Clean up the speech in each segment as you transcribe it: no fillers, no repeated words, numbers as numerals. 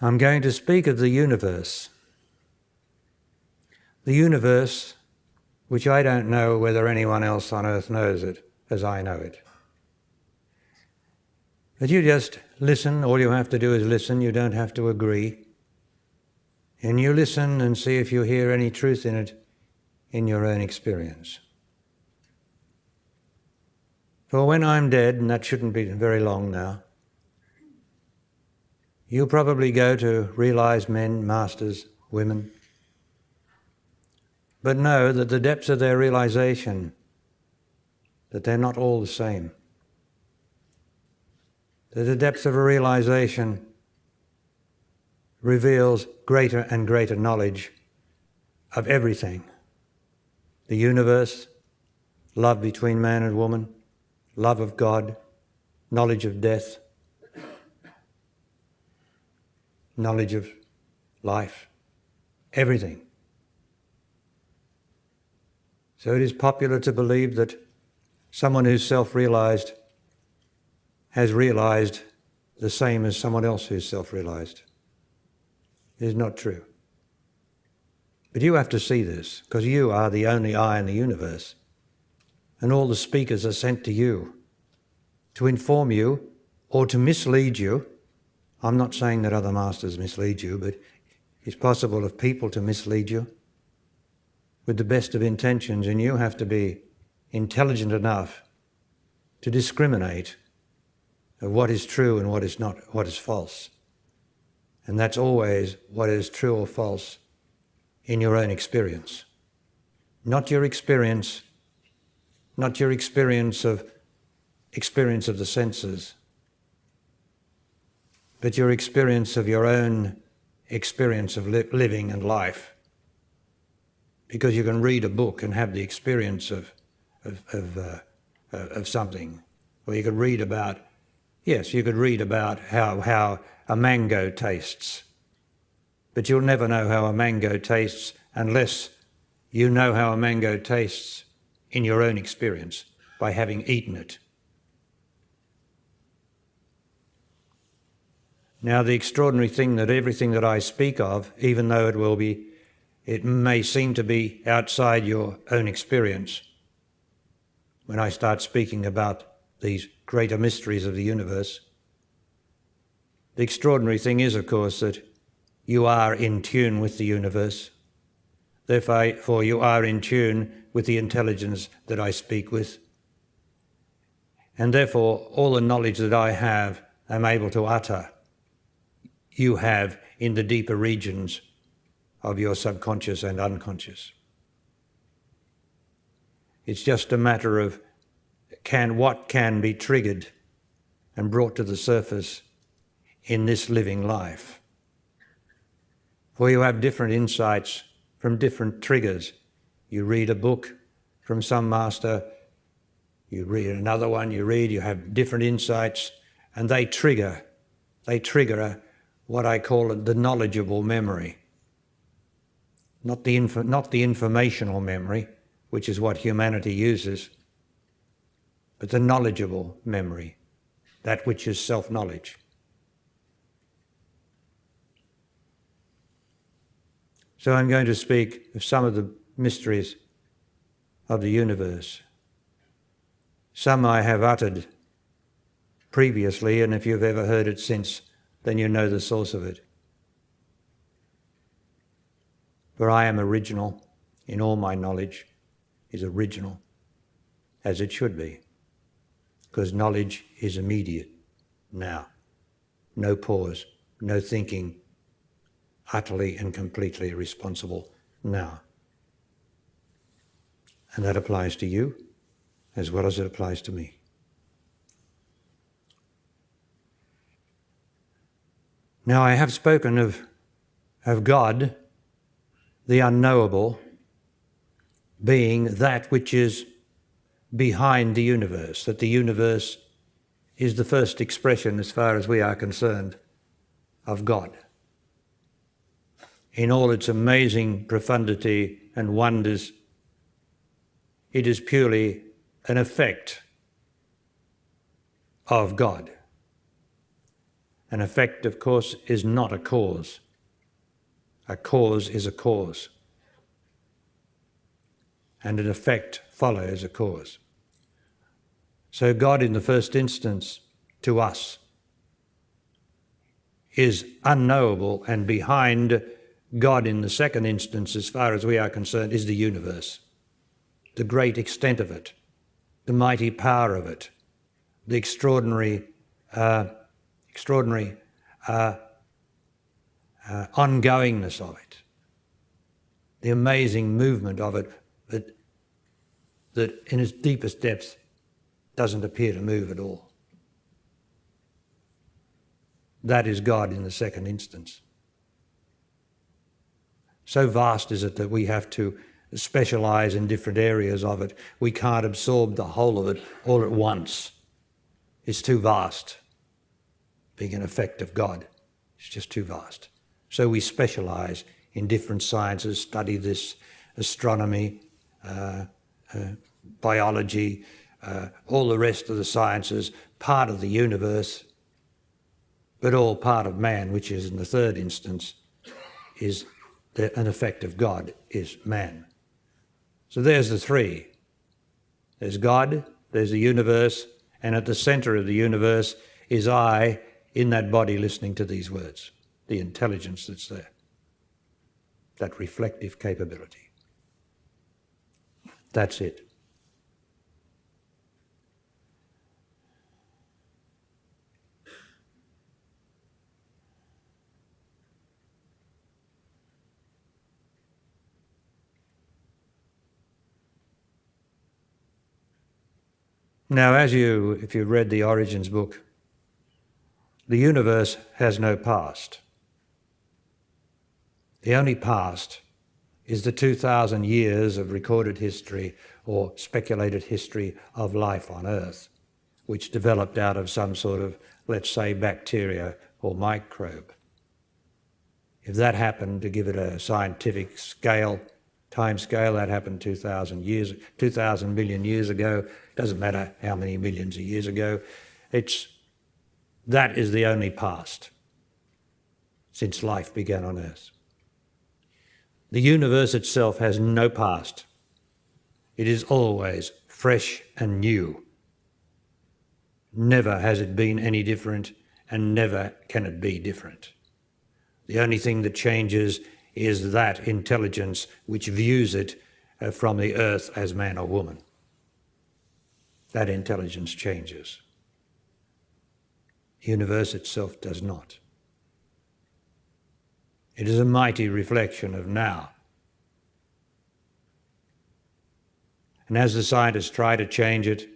I'm going to speak of the universe. The universe, which I don't know whether anyone else on earth knows it as I know it. But you just listen, all you have to do is listen, you don't have to agree. And you listen and see if you hear any truth in it in your own experience. For when I'm dead, and that shouldn't be very long now, you'll probably go to realized men, masters, women, but know that the depths of their realization, that they're not all the same. That the depth of a realization reveals greater and greater knowledge of everything. The universe, love between man and woman, love of God, knowledge of death, knowledge of life, everything. So it is popular to believe that someone who's self-realized has realized the same as someone else who's self-realized. It is not true. But you have to see this, because you are the only eye in the universe. And all the speakers are sent to you to inform you or to mislead you. I'm not saying that other masters mislead you, but it's possible of people to mislead you with the best of intentions, and you have to be intelligent enough to discriminate of what is true and what is not, what is false. And that's always what is true or false in your own experience. Not your experience of the senses, but your experience of your own experience of living and life. Because you can read a book and have the experience of something, or you could read about, how a mango tastes, but you'll never know how a mango tastes unless you know how a mango tastes in your own experience by having eaten it. Now, the extraordinary thing that everything that I speak of, even though it may seem to be outside your own experience, when I start speaking about these greater mysteries of the universe, the extraordinary thing is, of course, that you are in tune with the universe. Therefore, you are in tune with the intelligence that I speak with. And therefore, all the knowledge that I have, I'm able to utter. You have in the deeper regions of your subconscious and unconscious. It's just a matter of what can be triggered and brought to the surface in this living life. For you have different insights from different triggers. You read a book from some master, you read another one, you have different insights, and they trigger what I call the knowledgeable memory. Not the informational memory, which is what humanity uses, but the knowledgeable memory, that which is self-knowledge. So I'm going to speak of some of the mysteries of the universe. Some I have uttered previously, and if you've ever heard it since, then you know the source of it. For I am original in all my knowledge, is original, as it should be, because knowledge is immediate, now. No pause, no thinking, utterly and completely responsible now. And that applies to you as well as it applies to me. Now, I have spoken of God, the unknowable, being that which is behind the universe, that the universe is the first expression, as far as we are concerned, of God. In all its amazing profundity and wonders, it is purely an effect of God. An effect, of course, is not a cause. A cause is a cause. And an effect follows a cause. So God, in the first instance, to us, is unknowable, and behind God in the second instance, as far as we are concerned, is the universe, the great extent of it, the mighty power of it, the extraordinary ongoingness of it, the amazing movement of it that in its deepest depths doesn't appear to move at all. That is God in the second instance. So vast is it that we have to specialise in different areas of it. We can't absorb the whole of it all at once. It's too vast. Being an effect of God, it's just too vast. So we specialise in different sciences, study this, astronomy, biology, all the rest of the sciences, part of the universe, but all part of man, which is in the third instance, is an effect of God, is man. So there's the three. There's God, there's the universe, and at the centre of the universe is I in that body listening to these words, the intelligence that's there, that reflective capability. That's it. Now, if you read the Origins book, the universe has no past. The only past is the 2,000 years of recorded history or speculated history of life on Earth, which developed out of some sort of, let's say, bacteria or microbe. If that happened, to give it a scientific scale, time scale, that happened 2,000 million years ago. Doesn't matter how many millions of years ago. That is the only past since life began on Earth. The universe itself has no past. It is always fresh and new. Never has it been any different, and never can it be different. The only thing that changes is that intelligence which views it from the earth as man or woman. That intelligence changes. The universe itself does not. It is a mighty reflection of now. And as the scientists try to change it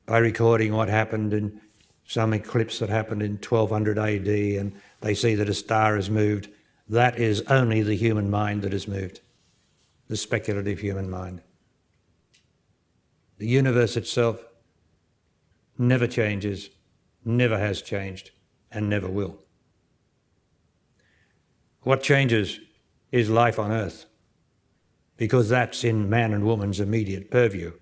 by recording what happened in some eclipse that happened in 1200 AD, and they see that a star has moved, that is only the human mind that has moved, the speculative human mind. The universe itself never changes, never has changed, and never will. What changes is life on Earth, because that's in man and woman's immediate purview,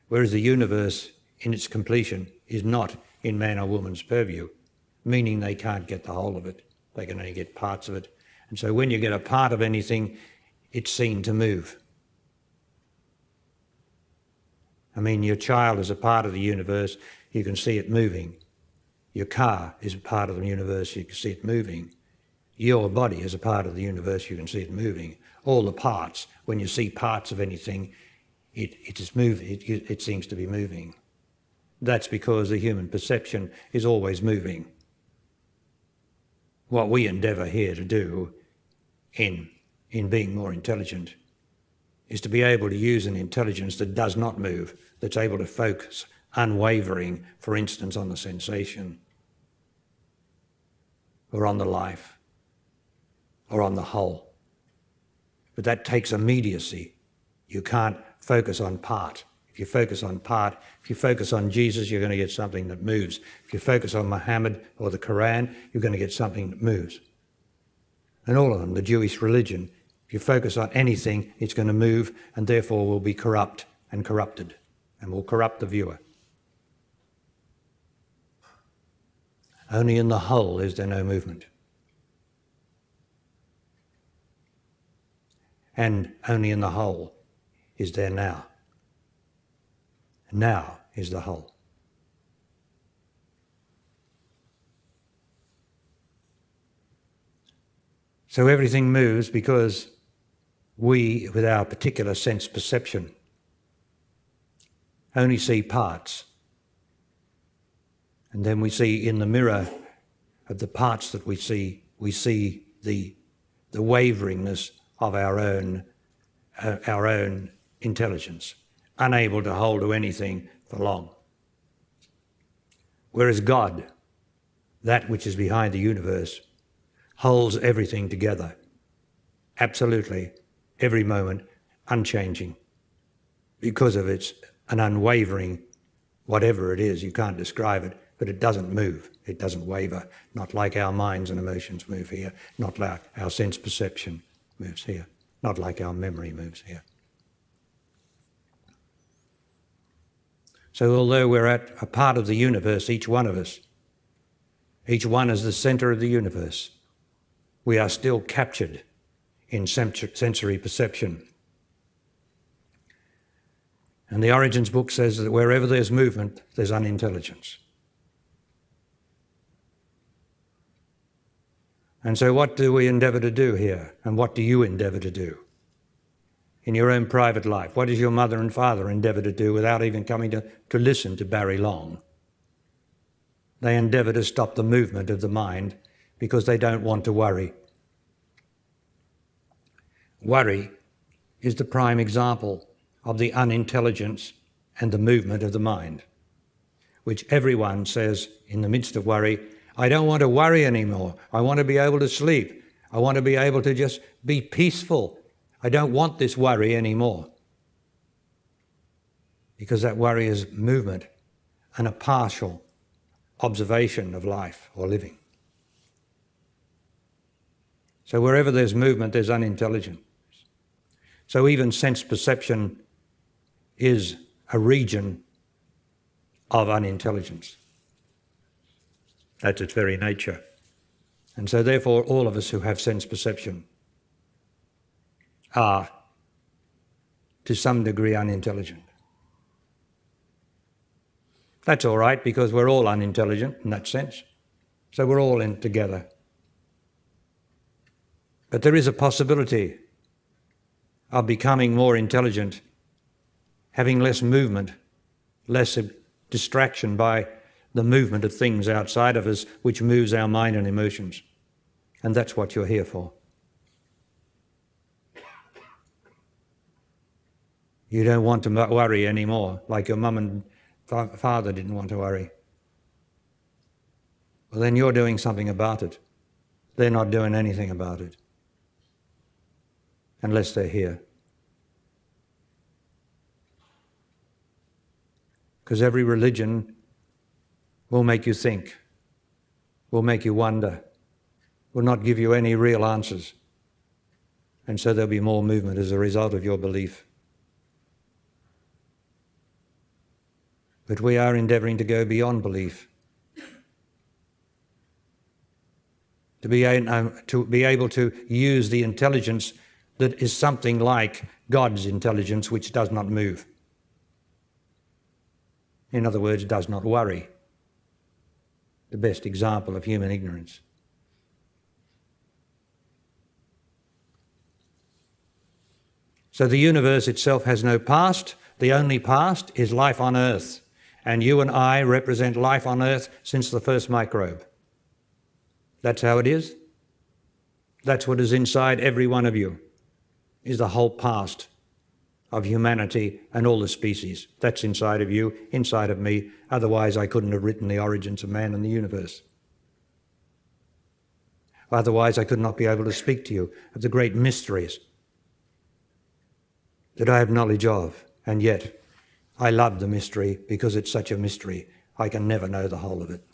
whereas the universe in its completion is not in man or woman's purview, meaning they can't get the whole of it. They can only get parts of it. And so when you get a part of anything, it's seen to move. I mean, your child is a part of the universe, you can see it moving. Your car is a part of the universe, you can see it moving. Your body is a part of the universe, you can see it moving. All the parts, when you see parts of anything, it is moving. It seems to be moving. That's because the human perception is always moving. What we endeavour here to do in being more intelligent is to be able to use an intelligence that does not move, that's able to focus, unwavering, for instance, on the sensation, or on the life, or on the whole. But that takes immediacy. You can't focus on part. If you focus on part, if you focus on Jesus, you're going to get something that moves. If you focus on Muhammad or the Quran, you're going to get something that moves. And all of them, the Jewish religion, if you focus on anything, it's going to move and therefore will be corrupt and corrupted and will corrupt the viewer. Only in the whole is there no movement. And only in the whole is there now. Now is the whole. So everything moves because we, with our particular sense perception, only see parts. And then we see in the mirror of the parts that we see the waveringness of our own intelligence, unable to hold to anything for long. Whereas God, that which is behind the universe, holds everything together, absolutely, every moment, unchanging, because of its an unwavering, whatever it is, you can't describe it, but it doesn't move, it doesn't waver, not like our minds and emotions move here, not like our sense perception moves here, not like our memory moves here. So although we're at a part of the universe, each one of us, each one is the centre of the universe, we are still captured in sensory perception. And the Origins book says that wherever there's movement, there's unintelligence. And so what do we endeavour to do here? And what do you endeavour to do? In your own private life, what does your mother and father endeavour to do without even coming to listen to Barry Long? They endeavour to stop the movement of the mind because they don't want to worry. Worry is the prime example of the unintelligence and the movement of the mind, which everyone says in the midst of worry, I don't want to worry anymore. I want to be able to sleep. I want to be able to just be peaceful. I don't want this worry anymore. Because that worry is movement and a partial observation of life or living. So wherever there's movement, there's unintelligence. So even sense perception is a region of unintelligence. That's its very nature. And so therefore all of us who have sense perception are to some degree unintelligent. That's all right because we're all unintelligent in that sense. So we're all in together. But there is a possibility of becoming more intelligent, having less movement, less distraction by the movement of things outside of us, which moves our mind and emotions. And that's what you're here for. You don't want to worry anymore, like your mum and father didn't want to worry. Well, then you're doing something about it. They're not doing anything about it, unless they're here. Because every religion will make you think, will make you wonder, will not give you any real answers. And so there'll be more movement as a result of your belief. But we are endeavouring to go beyond belief. To be able to use the intelligence that is something like God's intelligence, which does not move. In other words, does not worry. The best example of human ignorance. So the universe itself has no past. The only past is life on earth. And you and I represent life on earth since the first microbe. That's how it is. That's what is inside every one of you, is the whole past of humanity and all the species. That's inside of you, inside of me. Otherwise, I couldn't have written the origins of man and the universe. Otherwise, I could not be able to speak to you of the great mysteries that I have knowledge of. And yet, I love the mystery because it's such a mystery. I can never know the whole of it.